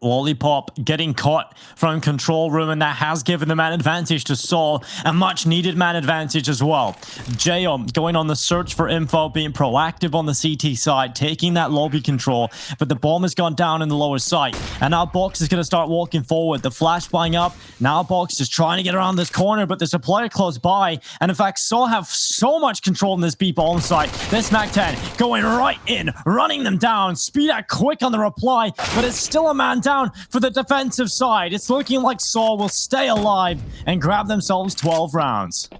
Lollipop getting caught from control room, and that has given the man advantage to sAw, a much needed man advantage as well. Jo going on the search for info, being proactive on the CT side, taking that lobby control, but the bomb has gone down in the lower site, and now Box is going to start walking forward. The flashbang up, now Box is trying to get around this corner, but there's a player close by, and in fact sAw have so much control in this B bomb site. This Mac 10 going right in, running them down. Speed out quick on the reply, but it's still a man down for the defensive side. It's looking like sAw will stay alive and grab themselves 12 rounds.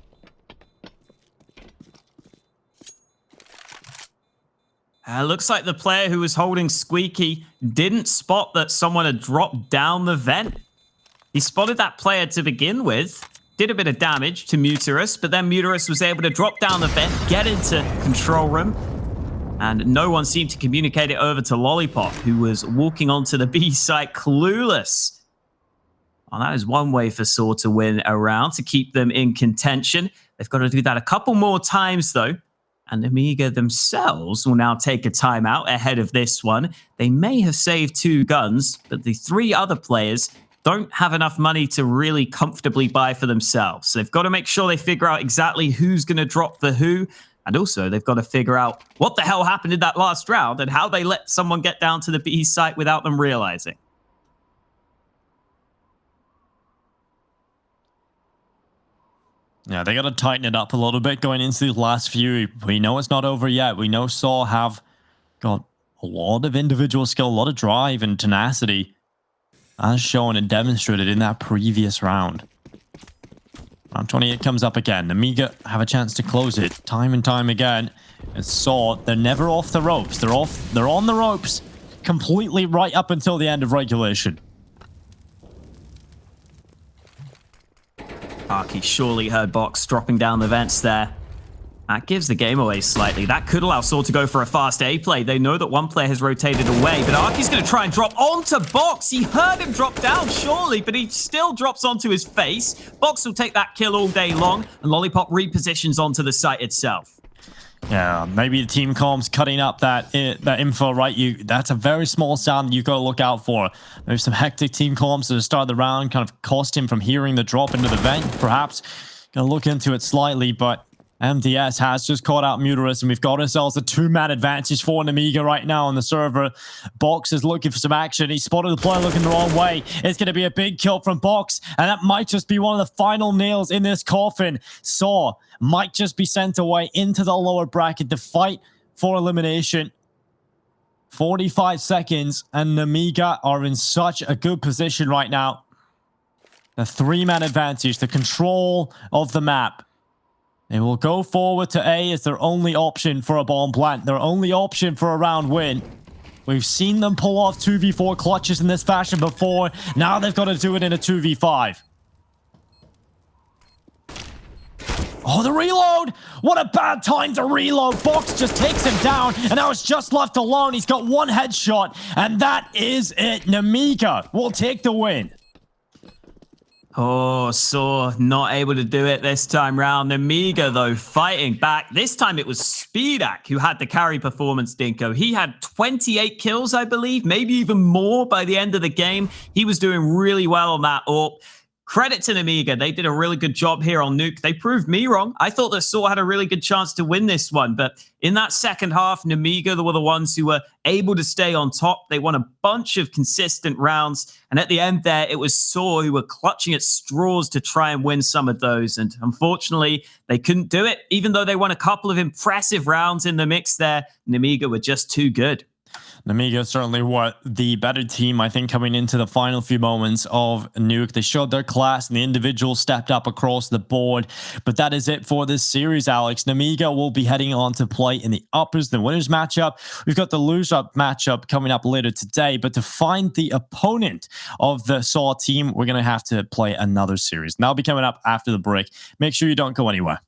Looks like the player who was holding Squeaky didn't spot that someone had dropped down the vent. He spotted that player to begin with, did a bit of damage to Muterus, but then Muterus was able to drop down the vent, get into control room, and no one seemed to communicate it over to Lollipop, who was walking onto the B site clueless. Well, that is one way for sAw to win a round, to keep them in contention. They've got to do that a couple more times, though. And Nemiga themselves will now take a timeout ahead of this one. They may have saved 2 guns, but the 3 other players don't have enough money to really comfortably buy for themselves. So they've got to make sure they figure out exactly who's going to drop the who. And also, they've got to figure out what the hell happened in that last round and how they let someone get down to the B site without them realizing. Yeah, they got to tighten it up a little bit going into the last few. We know it's not over yet. We know sAw have got a lot of individual skill, a lot of drive and tenacity, as shown and demonstrated in that previous round. Round 28 comes up again. Nemiga have a chance to close it time and time again. And sAw, they're never off the ropes. They're on the ropes completely right up until the end of regulation. Arky surely heard Box dropping down the vents there. That gives the game away slightly. That could allow sAw to go for a fast A play. They know that one player has rotated away, but Arky's going to try and drop onto Box. He heard him drop down, surely, but he still drops onto his face. Box will take that kill all day long, and Lollipop repositions onto the site itself. Yeah, maybe the team comms cutting up that info, right? That's a very small sound that you've got to look out for. Maybe some hectic team comms at the start of the round kind of cost him from hearing the drop into the vent, perhaps. Gonna look into it slightly, but MDS has just caught out Muterus, and we've got ourselves a 2-man advantage for Nemiga right now on the server. Box is looking for some action. He spotted the player looking the wrong way. It's going to be a big kill from Box, and that might just be one of the final nails in this coffin. sAw might just be sent away into the lower bracket to fight for elimination. 45 seconds, and Nemiga are in such a good position right now. The 3-man advantage, the control of the map. They will go forward to A as their only option for a bomb plant, their only option for a round win. We've seen them pull off 2v4 clutches in this fashion before. Now they've got to do it in a 2v5. Oh, the reload! What a bad time to reload. Box just takes him down, and now it's just left alone. He's got 1 headshot, and that is it. Nemiga will take the win. Oh, sAw not able to do it this time round. Nemiga, though, fighting back. This time it was Speedak who had the carry performance, Dinko. He had 28 kills, I believe, maybe even more by the end of the game. He was doing really well on that AWP. Credit to Nemiga. They did a really good job here on Nuke. They proved me wrong. I thought that sAw had a really good chance to win this one, but in that second half, Nemiga were the ones who were able to stay on top. They won a bunch of consistent rounds, and at the end there, it was sAw who were clutching at straws to try and win some of those, and unfortunately, they couldn't do it. Even though they won a couple of impressive rounds in the mix there, Nemiga were just too good. Nemiga certainly were the better team, I think, coming into the final few moments of Nuke. They showed their class and the individuals stepped up across the board. But that is it for this series, Alex. Nemiga will be heading on to play in the uppers, the winners matchup. We've got the loser matchup coming up later today. But to find the opponent of the sAw team, we're going to have to play another series. And that'll be coming up after the break. Make sure you don't go anywhere.